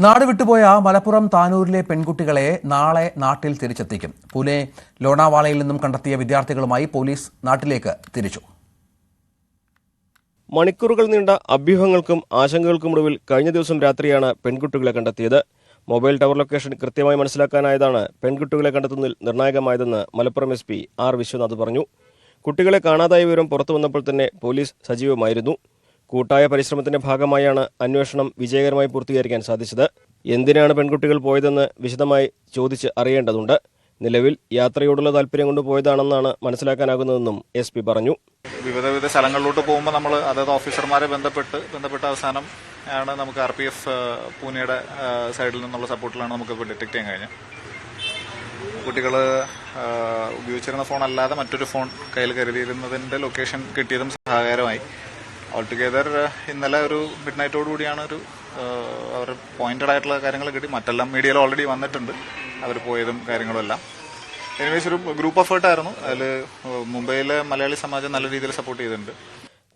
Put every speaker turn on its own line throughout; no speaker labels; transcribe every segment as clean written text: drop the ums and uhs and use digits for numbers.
നാട് വിട്ടുപോയ മലപ്പുറം താനൂരിലെ പെൺകുട്ടികളെ നാളെ നാട്ടിൽ തിരിച്ചെത്തിക്കും. പൂനെ ലോണാവാളയിൽ നിന്നും കണ്ടെത്തിയ വിദ്യാർത്ഥികളുമായി പോലീസ് നാട്ടിലേക്ക് തിരിച്ചു.
മണിക്കൂറുകൾ നീണ്ട അഭ്യൂഹങ്ങൾക്കും ആശങ്കകൾക്കുമൊടുവിൽ കഴിഞ്ഞ ദിവസം രാത്രിയാണ് പെൺകുട്ടികളെ കണ്ടെത്തിയത്. മൊബൈൽ ടവർ ലൊക്കേഷൻ കൃത്യമായി മനസ്സിലാക്കാനായതാണ് പെൺകുട്ടികളെ കണ്ടെത്തുന്നതിൽ നിർണായകമായതെന്ന് മലപ്പുറം SP R വിശ്വനാഥ് പറഞ്ഞു. കുട്ടികളെ കാണാതായ വിവരം പുറത്തു വന്നപ്പോൾ തന്നെ പോലീസ് സജീവമായിരുന്നു. കൂട്ടായ പരിശ്രമത്തിന്റെ ഭാഗമായാണ് അന്വേഷണം വിജയകരമായി പൂർത്തീകരിക്കാൻ സാധിച്ചത്. എന്തിനാണ് പെൺകുട്ടികൾ പോയതെന്ന് വിശദമായി ചോദിച്ച് അറിയേണ്ടതുണ്ട്. നിലവിൽ യാത്രയോടുള്ള താല്പര്യം കൊണ്ട് പോയതാണെന്നാണ് മനസ്സിലാക്കാനാകുന്നതെന്നും SP പറഞ്ഞു.
വിവിധ സ്ഥലങ്ങളിലോട്ട് പോകുമ്പോൾ നമ്മൾ അതായത് ഓഫീസർമാരെ ബന്ധപ്പെട്ട അവസാനം ആണ് നമുക്ക് RPF പൂനെയുടെ സൈഡിൽ നിന്നുള്ള സപ്പോർട്ടിലാണ് നമുക്കിപ്പോൾ ഡിറ്റക്ട് ചെയ്യാൻ കഴിഞ്ഞത്. കുട്ടികൾ ഉപയോഗിച്ചിരുന്ന ഫോൺ അല്ലാതെ മറ്റൊരു ഫോൺ കയ്യിൽ കരുതിയിരുന്നതിന്റെ ലൊക്കേഷൻ കിട്ടിയതും സഹായകരമായി. ഓൾ ടുഗെദർ ഇന്നലെ ഒരു മിഡ് നൈറ്റോടുകൂടിയാണ് അവർ പോയിന്റഡ് ആയിട്ടുള്ള കാര്യങ്ങൾ കിട്ടി. മറ്റെല്ലാം മീഡിയയിൽ ഓൾറെഡി വന്നിട്ടുണ്ട് അവർ പോയതും കാര്യങ്ങളും എല്ലാം. എനിവേസ് ഒരു ഗ്രൂപ്പ് എഫേർട്ട് ആയിരുന്നു. അതിൽ മുംബൈയിലെ മലയാളി സമാജം നല്ല രീതിയിൽ സപ്പോർട്ട് ചെയ്തിട്ടുണ്ട്.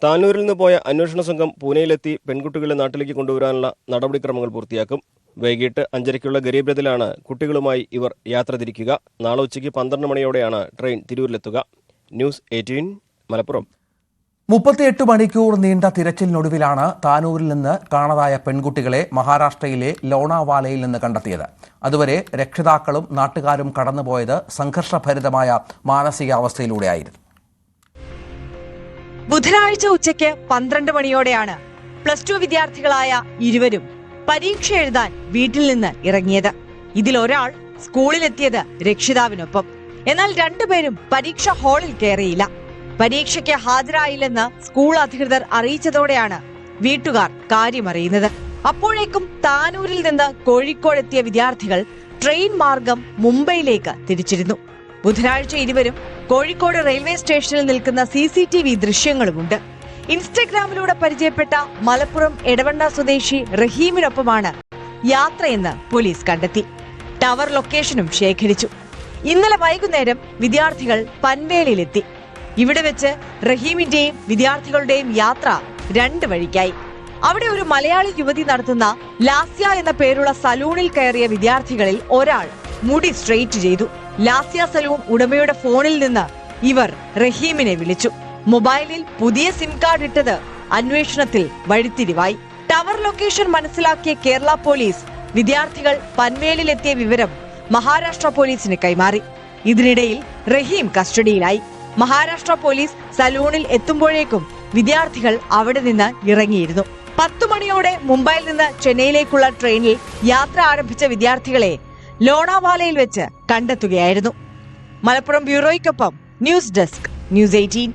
താനൂരിൽ നിന്ന് പോയ അന്വേഷണ സംഘം പൂനെയിലെത്തി പെൺകുട്ടികളെ നാട്ടിലേക്ക് കൊണ്ടുവരാനുള്ള നടപടിക്രമങ്ങൾ പൂർത്തിയാക്കും. വൈകിട്ട് 5:30 ഗരീബ് രഥിലാണ് കുട്ടികളുമായി ഇവർ യാത്ര തിരിക്കുക. നാളെ ഉച്ചയ്ക്ക് 12 മണിയോടെയാണ് ട്രെയിൻ തിരൂരിലെത്തുക. ന്യൂസ് 18 മലപ്പുറം.
38 മണിക്കൂർ നീണ്ട തിരച്ചിലിനൊടുവിലാണ് താനൂരിൽ നിന്ന് കാണാതായ പെൺകുട്ടികളെ മഹാരാഷ്ട്രയിലെ ലോണാവാലയിൽ നിന്ന് കണ്ടെത്തിയത്. അതുവരെ രക്ഷിതാക്കളും നാട്ടുകാരും കടന്നുപോയത് സംഘർഷഭരിതമായ മാനസികാവസ്ഥയിലൂടെയായിരുന്നു.
ബുധനാഴ്ച ഉച്ചയ്ക്ക് 12 മണിയോടെയാണ് +2 വിദ്യാർത്ഥികളായ ഇരുവരും പരീക്ഷ എഴുതാൻ വീട്ടിൽ നിന്ന് ഇറങ്ങിയത്. ഇതിലൊരാൾ സ്കൂളിലെത്തിയത് രക്ഷിതാവിനൊപ്പം. എന്നാൽ രണ്ടുപേരും പരീക്ഷാ ഹാളിൽ കയറിയില്ല. പരീക്ഷയ്ക്ക് ഹാജരായില്ലെന്ന് സ്കൂൾ അധികൃതർ അറിയിച്ചതോടെയാണ് വീട്ടുകാർ കാര്യമറിയുന്നത്. അപ്പോഴേക്കും താനൂരിൽ നിന്ന് കോഴിക്കോടെത്തിയ വിദ്യാർത്ഥികൾ ട്രെയിൻ മാർഗം മുംബൈയിലേക്ക് തിരിച്ചിരുന്നു. ബുധനാഴ്ച ഇരുവരും കോഴിക്കോട് റെയിൽവേ സ്റ്റേഷനിൽ നിൽക്കുന്ന CCTV ദൃശ്യങ്ങളുമുണ്ട്. ഇൻസ്റ്റഗ്രാമിലൂടെ പരിചയപ്പെട്ട മലപ്പുറം എടവണ്ണ സ്വദേശി റഹീമിനൊപ്പമാണ് യാത്രയെന്ന് പോലീസ് കണ്ടെത്തി. ടവർ ലൊക്കേഷനും ശേഖരിച്ചു. ഇന്നലെ വൈകുന്നേരം വിദ്യാർത്ഥികൾ പൻവേലിലെത്തി. ഇവിടെ വെച്ച് റഹീമിന്റെയും വിദ്യാർത്ഥികളുടെയും യാത്ര 2 വഴിക്കായി. അവിടെ ഒരു മലയാളി യുവതി നടത്തുന്ന ലാസ്യ എന്ന പേരുള്ള സലൂണിൽ കയറിയ വിദ്യാർത്ഥികളിൽ ഒരാൾ മുടി സ്ട്രെയിറ്റ് ചെയ്തു. ലാസ്യ സലൂൺ ഉടമയുടെ ഫോണിൽ നിന്ന് ഇവർ റഹീമിനെ വിളിച്ചു. മൊബൈലിൽ പുതിയ സിം കാർഡ് ഇട്ടത് അന്വേഷണത്തിൽ വഴിത്തിരിവായി. ടവർ ലൊക്കേഷൻ മനസ്സിലാക്കിയ കേരള പോലീസ് വിദ്യാർത്ഥികൾ പൻവേലിലെത്തിയ വിവരം മഹാരാഷ്ട്ര പോലീസിന് കൈമാറി. ഇതിനിടയിൽ റഹീം കസ്റ്റഡിയിലായി. മഹാരാഷ്ട്ര പോലീസ് സലൂണിൽ എത്തുമ്പോഴേക്കും വിദ്യാർത്ഥികൾ അവിടെ നിന്ന് ഇറങ്ങിയിരുന്നു. 10 മണിയോടെ മുംബൈയിൽ നിന്ന് ചെന്നൈയിലേക്കുള്ള ട്രെയിനിൽ യാത്ര ആരംഭിച്ച വിദ്യാർത്ഥികളെ ലോണാവാലയിൽ വെച്ച് കണ്ടെത്തുകയായിരുന്നു. മലപ്പുറം ബ്യൂറോയ്ക്കൊപ്പം ന്യൂസ് ഡെസ്ക്, News 18.